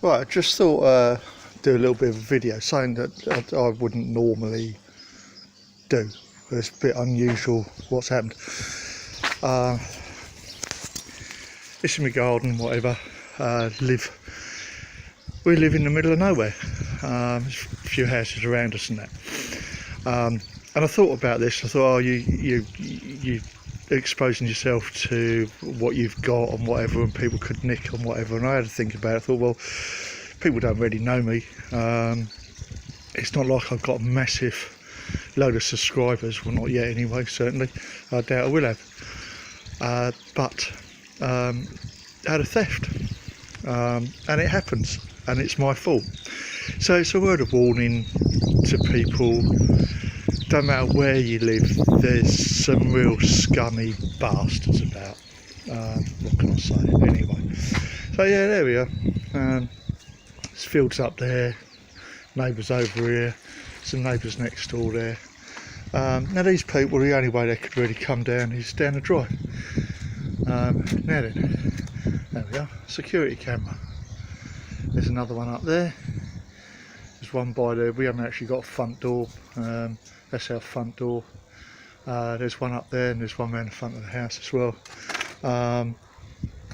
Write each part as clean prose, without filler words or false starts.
Right, I just thought do a little bit of a video, something that I wouldn't normally do. It's a bit unusual what's happened. It's in my garden, whatever. We live in the middle of nowhere. There's a few houses around us and that. And I thought about this. I thought, oh, you exposing yourself to what you've got and whatever, and people could nick and whatever. And I had to think about it. I thought, well, people don't really know me. It's not like I've got a massive load of subscribers. Well, not yet anyway, certainly. I doubt I will have. But I had a theft. And it happens, and it's my fault. So it's a word of warning to people. Don't matter where you live, there's some real scummy bastards about. What can I say? Anyway, so yeah, there we are. There's fields up there, neighbours over here, some neighbours next door there. Now these people, the only way they could really come down is down the drive. Now then, there we are, security camera. There's another one up there. There's one by there. We haven't actually got a front door. That's our front door. There's one up there, and there's one around the front of the house as well.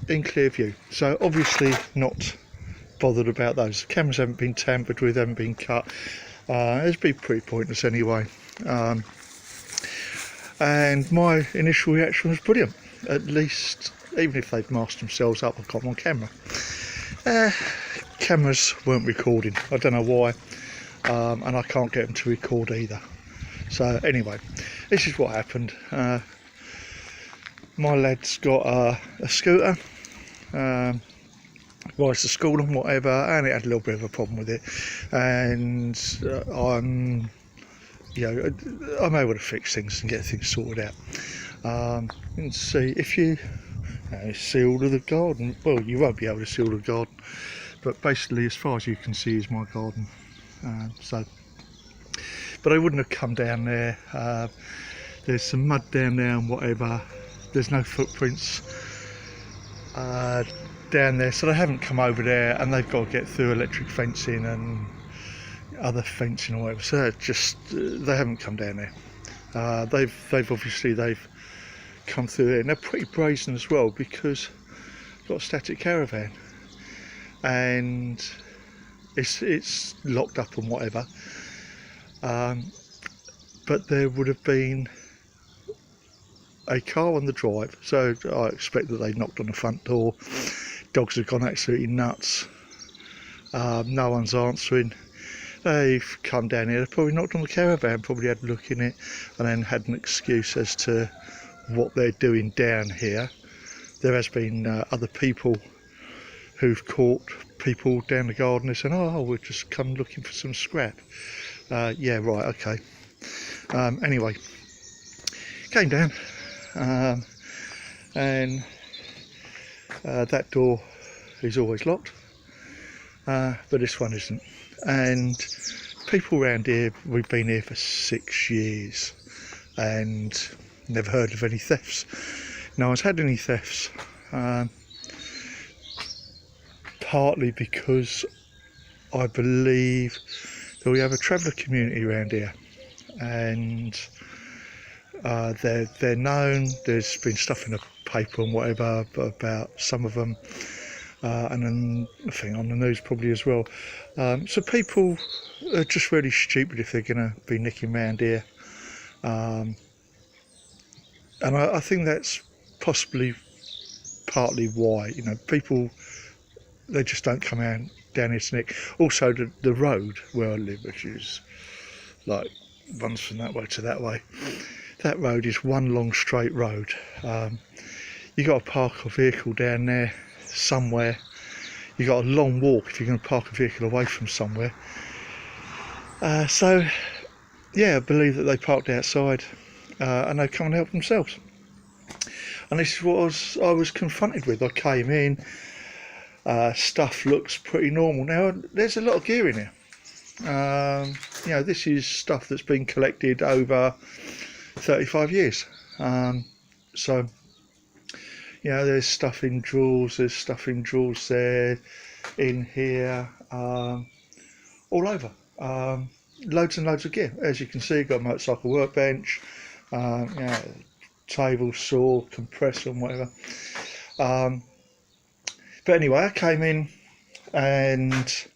In clear view. So obviously not bothered about those. The cameras haven't been tampered with, haven't been cut. It'd be pretty pointless anyway. And my initial reaction was brilliant. At least, even if they've masked themselves up, I've got them on camera. Cameras weren't recording. I don't know why. And I can't get them to record either. So anyway, this is what happened. My lad's got a scooter, rides to school and whatever, and it had a little bit of a problem with it. And I'm able to fix things and get things sorted out. And see if you see all of the garden. Well, you won't be able to see all of the garden, but basically, as far as you can see, is my garden. But I wouldn't have come down there. There's some mud down there and whatever. There's no footprints down there, so they haven't come over there, and they've got to get through electric fencing and other fencing or whatever. So they haven't come down there. They've obviously come through there, and they're pretty brazen as well, because they've got a static caravan and it's locked up and whatever. But there would have been a car on the drive, so I expect that they knocked on the front door. Dogs have gone absolutely nuts. No one's answering. They've come down here, they've probably knocked on the caravan, probably had a look in it, and then had an excuse as to what they're doing down here. There has been other people who've caught people down the garden and said, oh, we've just come looking for some scrap. Yeah, right, okay. Anyway, came down, and that door is always locked, but this one isn't. And people around here, we've been here for 6 years and never heard of any thefts. No one's had any thefts, partly because I believe that we have a traveller community around here, and they're known. There's been stuff in the paper and whatever about some of them, and then I think on the news probably as well. So people are just really stupid if they're going to be nicking around here, and I think that's possibly partly why, people, they just don't come out down here to nick. Also, the road where I live, which is like runs from that way to that way, that road is one long straight road. You got to park a vehicle down there somewhere. You got a long walk if you're going to park a vehicle away from somewhere. So yeah, I believe that they parked outside, and they've come and helped themselves. And this is what I was confronted with. I came in. Stuff looks pretty normal. Now, there's a lot of gear in here. This is stuff that's been collected over 35 years. So, You know, there's stuff in drawers, there's stuff in drawers there, in here, all over. Loads and loads of gear. As you can see, got a motorcycle workbench, you know, table saw, compressor and whatever. But anyway, I came in and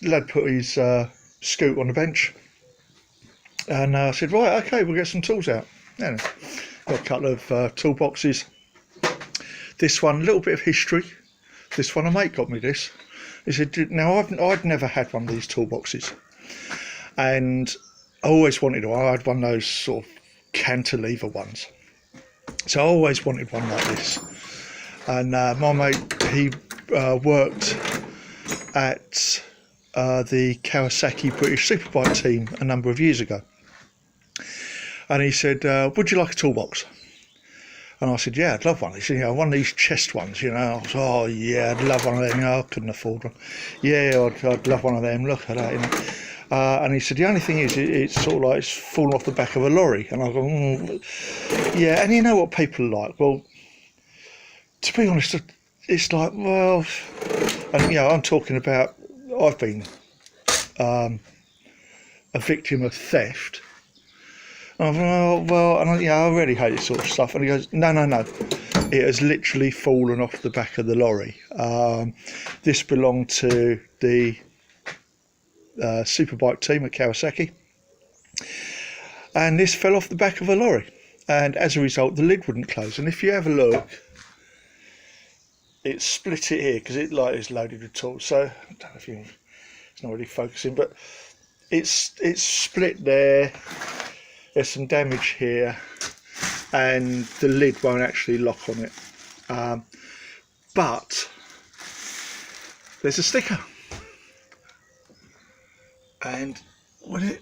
lad put his scoot on the bench, and I said, right, okay, we'll get some tools out. And got a couple of toolboxes. This one, a little bit of history. This one, a mate got me this. He said, now I'd never had one of these toolboxes, and I always wanted one. I had one of those sort of cantilever ones, so I always wanted one like this. And my mate, he worked at the Kawasaki British Superbike team a number of years ago, and he said, would you like a toolbox? And I said, yeah, I'd love one. He said, you know, one of these chest ones, you know. I was, oh yeah, I'd love one of them. You know, I couldn't afford one. Yeah, I'd love one of them. Look at that, you know. And he said, the only thing is, it's sort of like it's fallen off the back of a lorry. And I go, yeah. And you know what people are like? Well, to be honest, it's like, well, and you know, I'm talking about, I've been a victim of theft. And I'm, well, and I really hate this sort of stuff. And he goes, no, it has literally fallen off the back of the lorry. This belonged to the superbike team at Kawasaki, and this fell off the back of a lorry, and as a result the lid wouldn't close. And if you have a look, it split it here because it like is loaded with tools. So I don't know if you, it's not really focusing, but it's split there. There's some damage here, and the lid won't actually lock on it. But there's a sticker, and when it,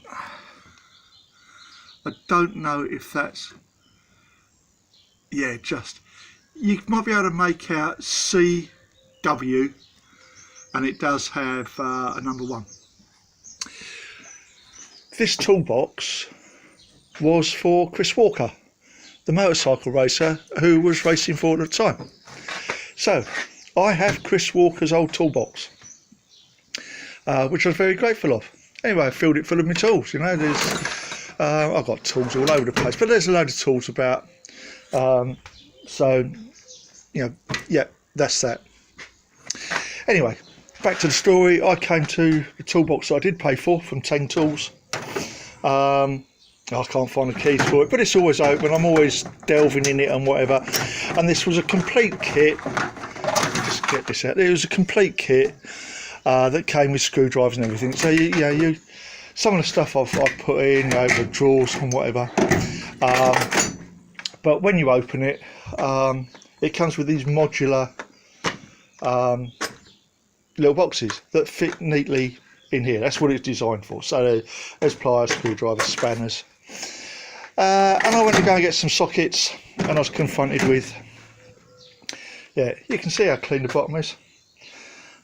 I don't know if that's, yeah, just, you might be able to make out CW, and it does have a number 1. This toolbox was for Chris Walker, the motorcycle racer who was racing for it at the time. So I have Chris Walker's old toolbox, which I was very grateful of. Anyway, I filled it full of my tools. You know, there's I've got tools all over the place, but there's a load of tools about. So, you know, yeah, that's that. Anyway, back to the story. I came to the toolbox that I did pay for from 10 Tools. I can't find the keys for it, but it's always open. I'm always delving in it and whatever. And this was a complete kit. Just get this out. It was a complete kit that came with screwdrivers and everything. So you some of the stuff I've put in, you know, the drawers and whatever. But when you open it, it comes with these modular little boxes that fit neatly in here. That's what it's designed for. So there's pliers, screwdrivers, spanners. And I went to go and get some sockets, and I was confronted with, yeah, you can see how clean the bottom is.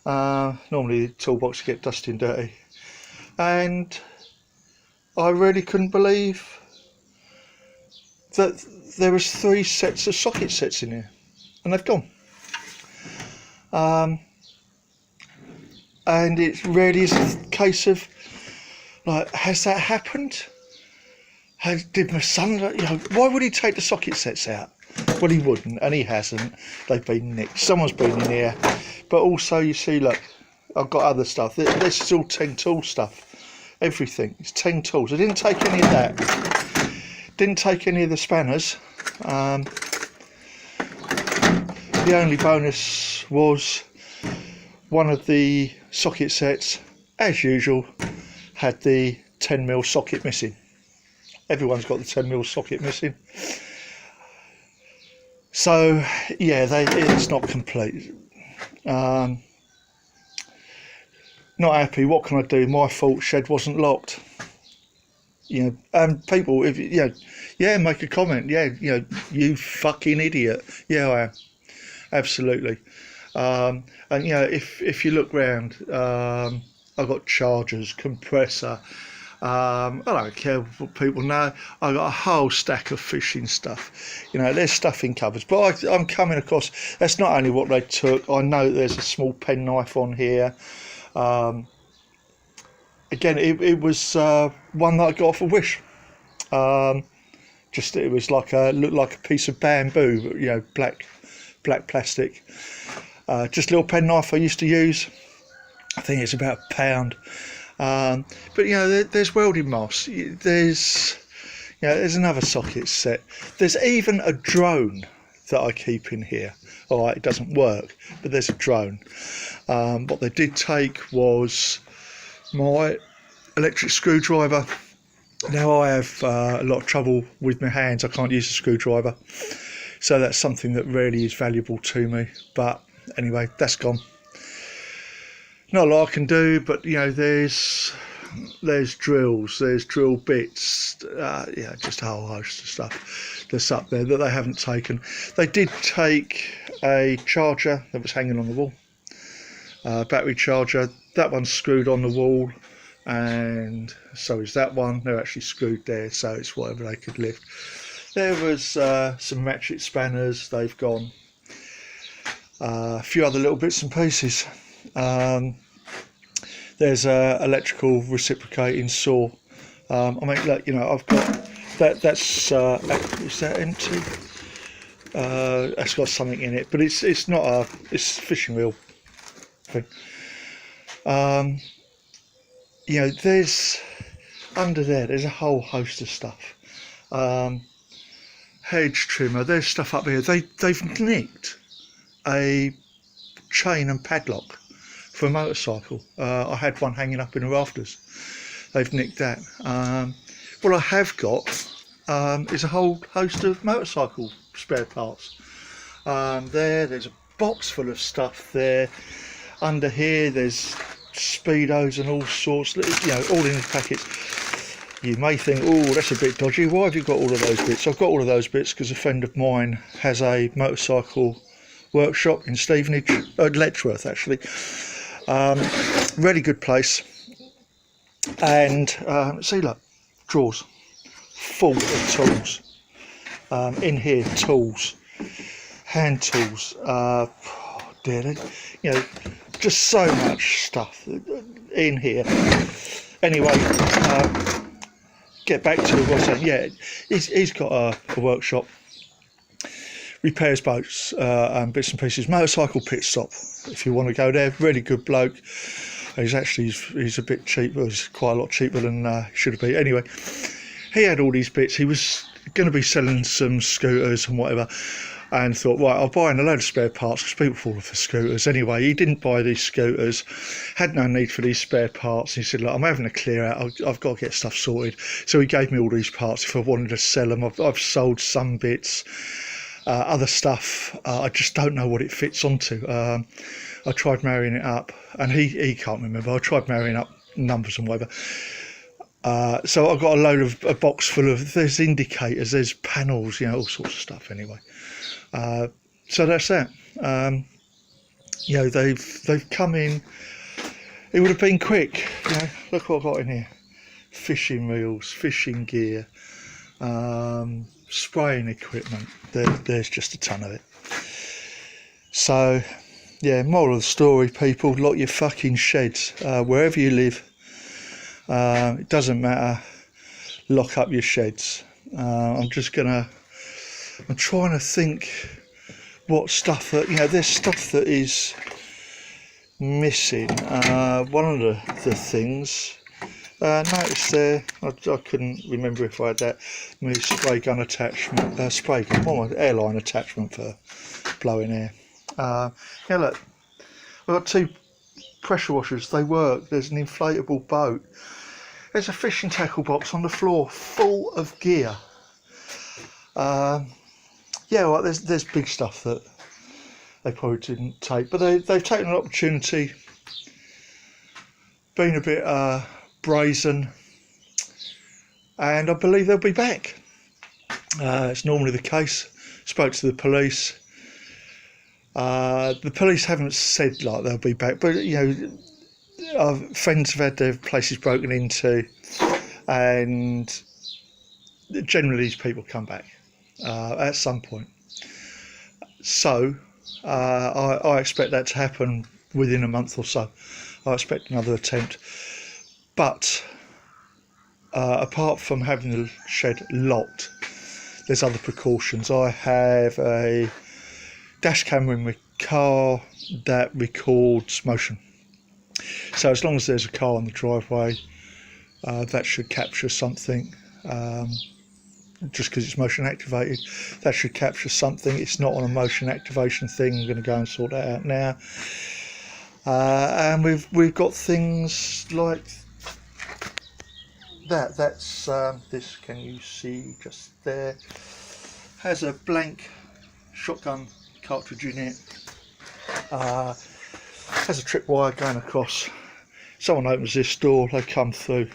Normally the toolbox get dusty and dirty, and I really couldn't believe that there was 3 sets of socket sets in here, and they've gone. And it really is a case of, like, has that happened? Did my son, you know, why would he take the socket sets out? Well, he wouldn't, and he hasn't. They've been nicked. Someone's been in here. But also, you see, look, I've got other stuff. This is all 10 tool stuff. Everything. It's 10 tools. I didn't take any of that. Didn't take any of the spanners. The only bonus was one of the socket sets, as usual, had the 10mm socket missing. Everyone's got the 10mm socket missing. So yeah, it's not complete. Not happy. What can I do? My fault. Shed wasn't locked. You know, and people, if you know, yeah, make a comment. Yeah, you know, you fucking idiot. Yeah, I am. Absolutely. And you know, if you look round, I've got chargers, compressor, I don't care what people know. I got a whole stack of fishing stuff. You know, there's stuff in cupboards. But I'm coming across, that's not only what they took. I know there's a small penknife on here. Again, it was one that I got off a Wish. Just it was like looked like a piece of bamboo, you know, black plastic. Just a little penknife I used to use. I think it's about £1. But you know, there's welding masks. There's another socket set. There's even a drone that I keep in here. All right, it doesn't work, but there's a drone. What they did take was my electric screwdriver. Now I have a lot of trouble with my hands. I can't use a screwdriver, so that's something that really is valuable to me. But anyway, that's gone. Not a lot I can do, but you know, there's drills, there's drill bits, just a whole host of stuff that's up there that they haven't taken. They did take a charger that was hanging on the wall, battery charger. That one's screwed on the wall, and so is that one. They're actually screwed there, so it's whatever they could lift. There was some matchet spanners. They've gone. A few other little bits and pieces. There's a electrical reciprocating saw. I mean, look, you know, I've got that. That's is that empty? That's got something in it, but it's not it's a fishing reel thing. You know, there's under there's a whole host of stuff. Hedge trimmer. There's stuff up here. They've nicked a chain and padlock for a motorcycle. I had one hanging up in the rafters. They've nicked that. What I have got is a whole host of motorcycle spare parts. There's a box full of stuff there. Under here there's speedos and all sorts, you know, all in the packets. You may think, oh, that's a bit dodgy. Why have you got all of those bits? I've got all of those bits because a friend of mine has a motorcycle workshop in Stevenage, Letchworth actually. Really good place. And see, look, drawers full of tools. In here, tools, hand tools, you know, just so much stuff in here. Anyway, get back to what I was saying. Yeah, he's got a workshop, repairs boats and bits and pieces. Motorcycle pit stop, if you want to go there. Really good bloke. He's a bit cheap. Well, he's quite a lot cheaper than he should be. Anyway, he had all these bits. He was going to be selling some scooters and whatever, and thought, right, I'll buy in a load of spare parts because people fall for scooters. Anyway, he didn't buy these scooters, had no need for these spare parts. He said, look, I'm having a clear out, I've got to get stuff sorted. So he gave me all these parts if I wanted to sell them. I've sold some bits. Other stuff, I just don't know what it fits onto. I tried marrying it up, and he can't remember. I tried marrying up numbers and whatever. So I've got a box full of, there's indicators, there's panels, you know, all sorts of stuff anyway. So that's that. You know, they've come in. It would have been quick. You know, look what I've got in here: fishing reels, fishing gear, spraying equipment. There's just a ton of it. So, yeah, moral of the story, people: lock your fucking sheds wherever you live. It doesn't matter. Lock up your sheds. I'm trying to think what stuff that, you know, there's stuff that is missing. One of the things noticed there, I couldn't remember if I had that, my spray gun attachment, airline attachment for blowing air. Yeah, look, I've got two pressure washers, they work. There's an inflatable boat. There's a fishing tackle box on the floor full of gear. Yeah, well, there's big stuff that they probably didn't take, but they've taken an opportunity, been a bit brazen, and I believe they'll be back. It's normally the case. Spoke to the police. The police haven't said like they'll be back, but you know, our friends have had their places broken into. and generally these people come back at some point. So I expect that to happen within a month or so. I expect another attempt. But apart from having the shed locked, there's other precautions. I have a dash camera in my car that records motion. So as long as there's a car on the driveway, that should capture something. Just because it's motion activated, that should capture something. It's not on a motion activation thing. I'm going to go and sort that out now. And we've got things like that. That's this. Can you see just there? Has a blank shotgun cartridge in it. Has a tripwire going across. Someone opens this door, they come through,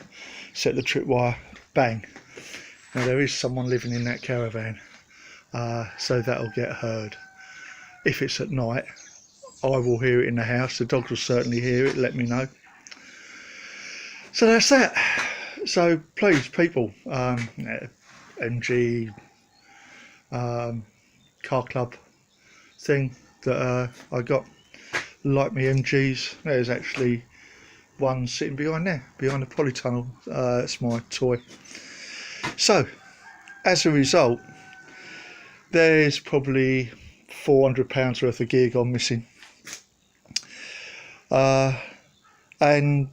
set the tripwire, bang. Now there is someone living in that caravan, so that'll get heard. If it's at night, I will hear it in the house. The dogs will certainly hear it, let me know. So that's that. So please, people, MG, car club thing that I got, like me MGs. There's actually one sitting behind there, behind the polytunnel. It's my toy. So, as a result, there's probably £400 worth of gear gone missing. And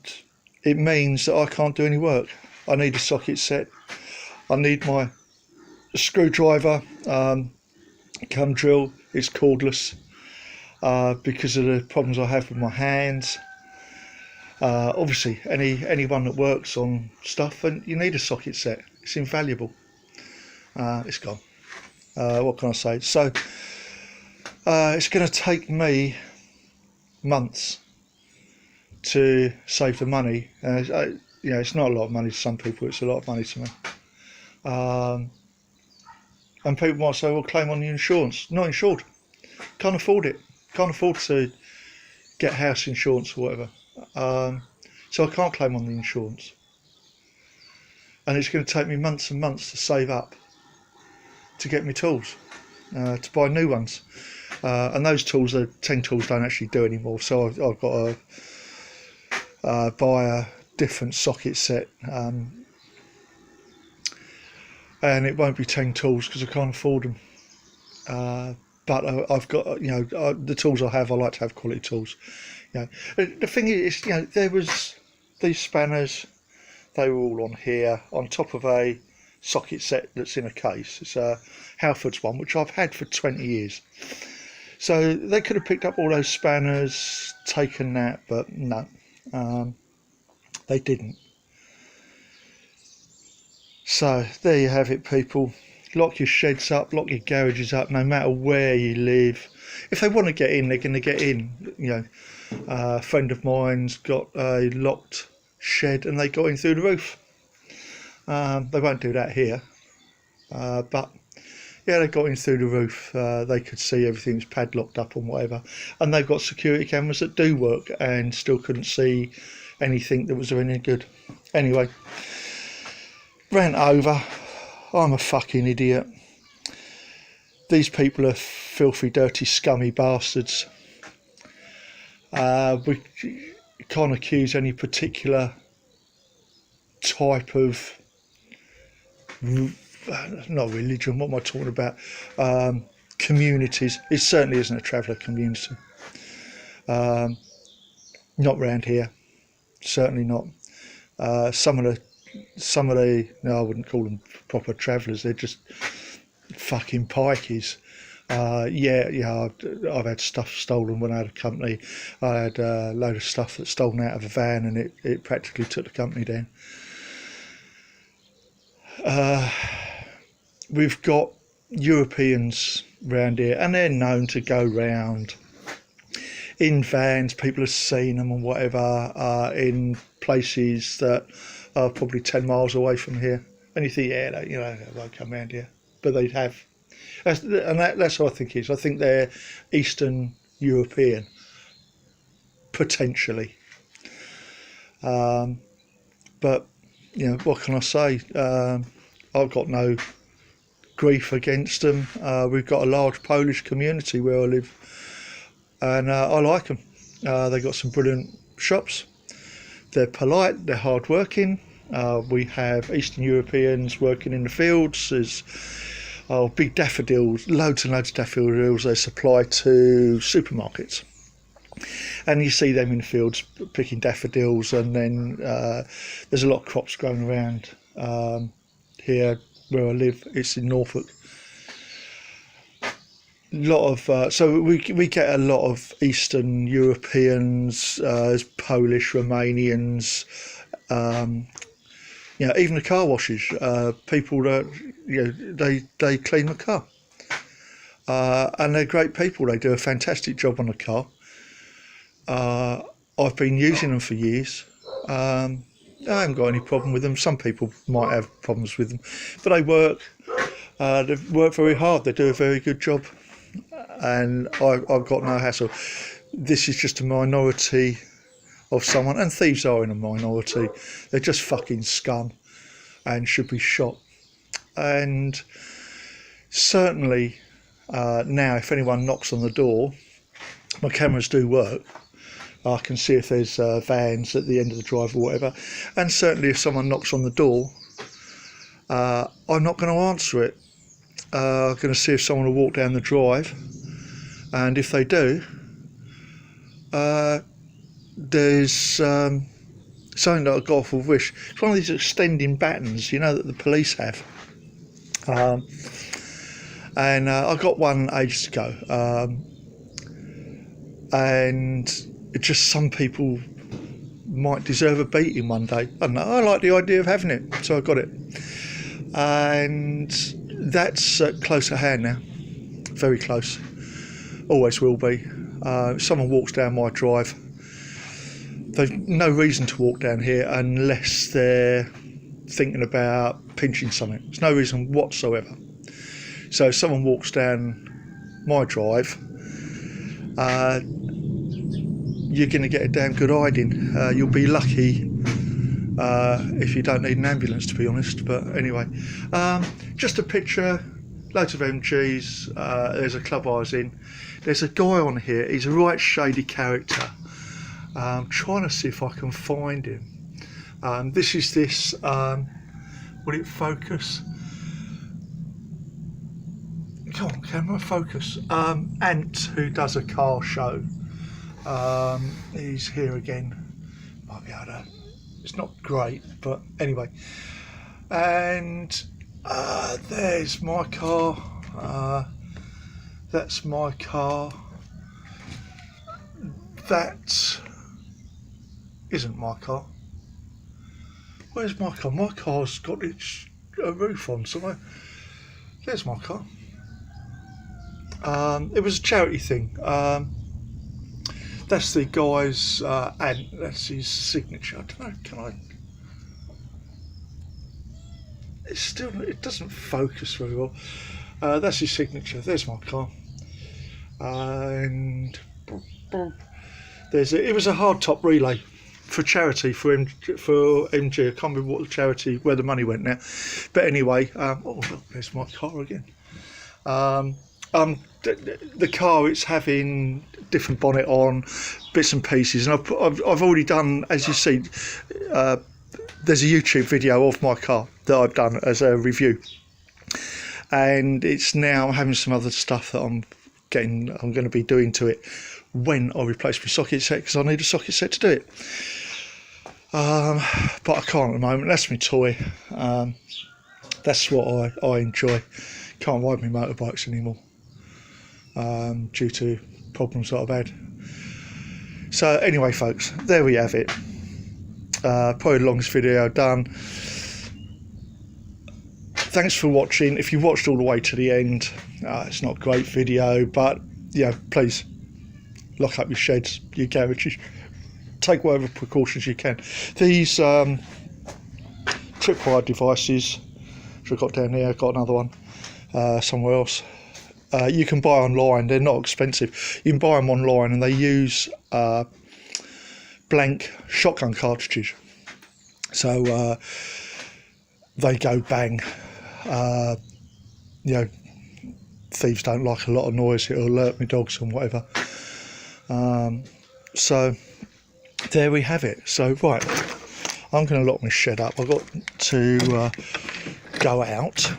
it means that I can't do any work. I need a socket set. I need my screwdriver. Come drill, it's cordless because of the problems I have with my hands. Obviously, anyone that works on stuff, and you need a socket set. It's invaluable. It's gone. What can I say? So it's going to take me months to save the money. It's not a lot of money to some people. It's a lot of money to me. And people might say, "Well, claim on the insurance." Not insured. Can't afford it. Can't afford to get house insurance or whatever. So I can't claim on the insurance. And it's going to take me months and months to save up to get me tools, to buy new ones. And those tools, the 10 tools, don't actually do anymore. So I've got to buy a different socket set. And it won't be 10 tools because I can't afford them. But I've got, the tools I have, I like to have quality tools. The thing is, there was these spanners. They were all on here, on top of a socket set that's in a case. It's a Halfords one, which I've had for 20 years. So they could have picked up all those spanners, taken that, but no, they didn't. So there you have it, people. Lock your sheds up, lock your garages up, no matter where you live. If they want to get in, they're going to get in. A friend of mine's got a locked shed and they got in through the roof. They won't do that here, but yeah, they got in through the roof. They could see everything's padlocked up and whatever, and they've got security cameras that do work and still couldn't see anything that was any good. Anyway, rant over. I'm a fucking idiot. These people are filthy, dirty, scummy bastards. We can't accuse any particular type of, not religion, what am I talking about, communities. It certainly isn't a traveller community. Not round here, certainly not. Some of the, no, I wouldn't call them proper travellers, they're just fucking pikeys. I've had stuff stolen when I had a company. I had a load of stuff that's stolen out of a van and it practically took the company down. We've got Europeans round here and they're known to go round in vans. People have seen them and whatever, in places that are probably 10 miles away from here. And you think, they won't come round here, but they have. That's what I think it is. I think they're Eastern European, potentially. But what can I say? I've got no grief against them. We've got a large Polish community where I live, and I like them. They've got some brilliant shops. They're polite, they're hard working. We have Eastern Europeans working in the fields. There's big daffodils, loads and loads of daffodils they supply to supermarkets. And you see them in the fields picking daffodils, and then there's a lot of crops growing around here where I live. It's in Norfolk. So we get a lot of Eastern Europeans, Polish, Romanians, even the car washes. People that they clean the car, and they're great people. They do a fantastic job on the car. I've been using them for years. I haven't got any problem with them. Some people might have problems with them, but they work. They work very hard. They do a very good job, and I've got no hassle. This is just a minority of someone, and thieves are in a minority. They're just fucking scum and should be shot. And certainly now, if anyone knocks on the door, my cameras do work. I can see if there's vans at the end of the drive or whatever. And certainly if someone knocks on the door, I'm not going to answer it. I'm going to see if someone will walk down the drive. And if they do, there's something that I got off of Wish. It's one of these extending battens, that the police have. And I got one ages ago. And just some people might deserve a beating one day. I don't know, I like the idea of having it, so I got it. And that's close at hand now, very close, always will be. If someone walks down my drive, they've no reason to walk down here unless they're thinking about pinching something. There's no reason whatsoever. So if someone walks down my drive, you're going to get a damn good hiding. You'll be lucky if you don't need an ambulance, to be honest. But anyway, just a picture, loads of MGs. There's a club I was in. There's a guy on here. He's a right shady character. I'm trying to see if I can find him. This is this. Will it focus? Come on, camera, focus. Ant, who does a car show. He's here again. Might be able to. It's not great, but anyway. And there's my car. That's my car. That isn't my car. Where's my car? My car's got a roof on, so there's my car. It was a charity thing. That's the guy's and that's his signature. I don't know, can I? It doesn't focus very well. That's his signature. There's my car. And it was a hardtop relay for charity for MG. I can't remember what the charity, where the money went now. But anyway, look, there's my car again. The car, it's having different bonnet on, bits and pieces, and I've already done, as you see, there's a YouTube video of my car that I've done as a review, and it's now having some other stuff that I'm going to be doing to it when I replace my socket set, because I need a socket set to do it. But I can't at the moment. That's my toy. That's what I enjoy. Can't ride my motorbikes anymore. Due to problems that I've had. So anyway, folks, there we have it. Probably the longest video I've done. Thanks for watching. If you watched all the way to the end, it's not a great video, but please lock up your sheds, your garages, take whatever precautions you can. These tripwire devices, which I've got down here, I've got another one somewhere else. You can buy online. They're not expensive. You can buy them online, and they use blank shotgun cartridges. So they go bang. You know, thieves don't like a lot of noise, it'll alert me dogs and whatever. So there we have it. So right, I'm going to lock my shed up. I've got to go out.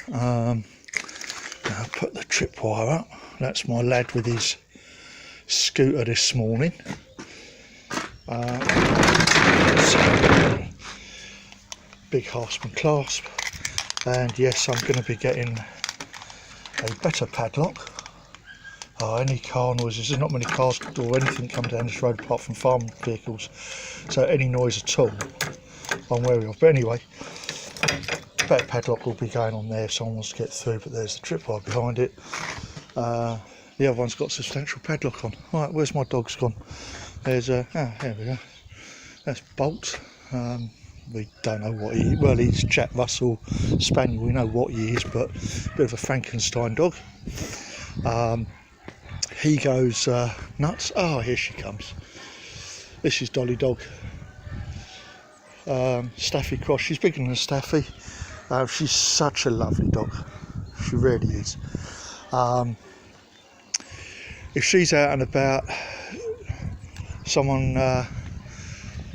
Now put the tripwire up. That's my lad with his scooter this morning. Big Horseman clasp, and yes, I'm going to be getting a better padlock. Any car noises, there's not many cars or anything come down this road apart from farm vehicles, so any noise at all I'm wary of. But anyway, better padlock will be going on there if someone wants to get through, but there's the tripwire behind it. The other one's got substantial padlock on. Right, where's my dog's gone? There's there we go. That's Bolt. We don't know what he is. Well, he's Jack Russell Spaniel, we know what he is, but a bit of a Frankenstein dog. He goes nuts. Oh, here she comes. This is Dolly Dog. Staffy Cross. She's bigger than a Staffy. She's such a lovely dog. She really is. If she's out and about, someone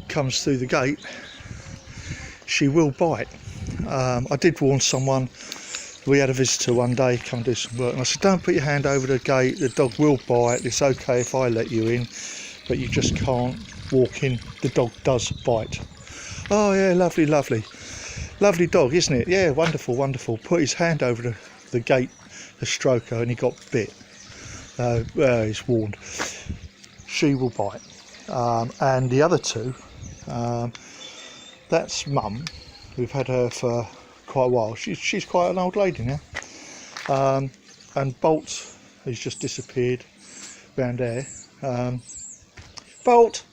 comes through the gate, she will bite. I did warn someone. We had a visitor one day come do some work, and I said, don't put your hand over the gate, the dog will bite. It's okay if I let you in, but you just can't walk in. The dog does bite. Oh yeah, lovely lovely dog, isn't it? Yeah, wonderful wonderful. Put his hand over the gate, the stroker, and he got bit. He's warned. She will bite. And the other two, that's Mum. We've had her for quite a while. She's quite an old lady now. And Bolt, who's just disappeared round there. Bolt,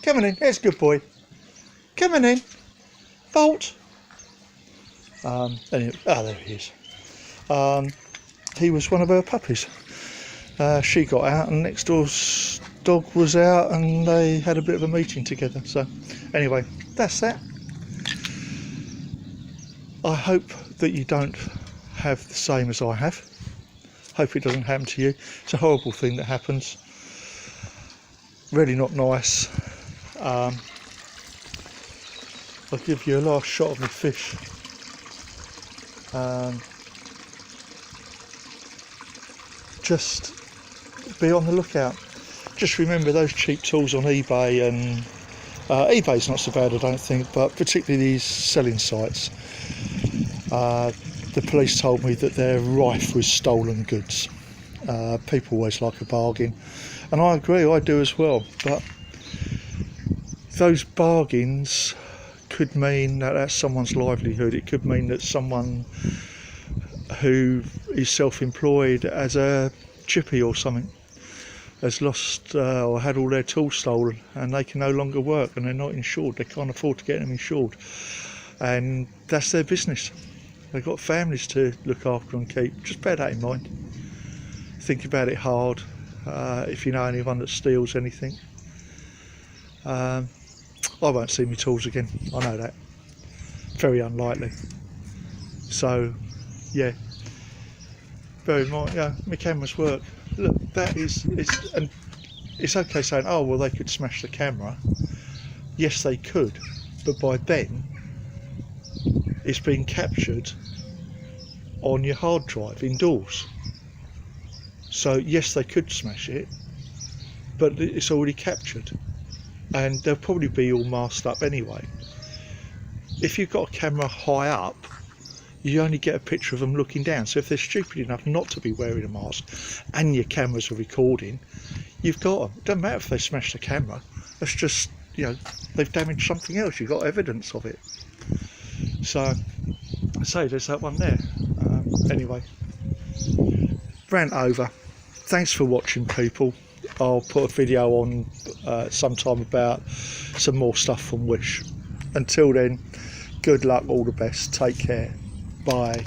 come on in. There's a good boy. Come on in, Bolt. Anyway, there he is. He was one of her puppies. She got out, and next door's dog was out, and they had a bit of a meeting together. So anyway, that's that. I hope that you don't have the same as I have. Hope it doesn't happen to you. It's a horrible thing that happens. Really not nice. I'll give you a last shot of my fish. Just be on the lookout. Just remember those cheap tools on eBay, and eBay's not so bad I don't think, but particularly these selling sites. The police told me that they're rife with stolen goods. People always like a bargain, and I agree, I do as well, but those bargains could mean that that's someone's livelihood. It could mean that someone who is self-employed as a chippy or something has lost or had all their tools stolen, and they can no longer work, and they're not insured. They can't afford to get them insured, and that's their business. They've got families to look after and keep. Just bear that in mind. Think about it hard. If you know anyone that steals anything, I won't see my tools again. I know that. Very unlikely. So, yeah. Bear in mind, my cameras work. Look, and it's okay saying, oh well, they could smash the camera. Yes, they could, but by then it's been captured on your hard drive indoors. So yes, they could smash it, but it's already captured, and they'll probably be all masked up anyway. If you've got a camera high up, you only get a picture of them looking down. So if they're stupid enough not to be wearing a mask and your cameras are recording, you've got them. It doesn't matter if they smash the camera. That's just, they've damaged something else. You've got evidence of it. So, I say there's that one there. Anyway, rant over. Thanks for watching, people. I'll put a video on sometime about some more stuff from Wish. Until then, good luck, all the best. Take care. Bye.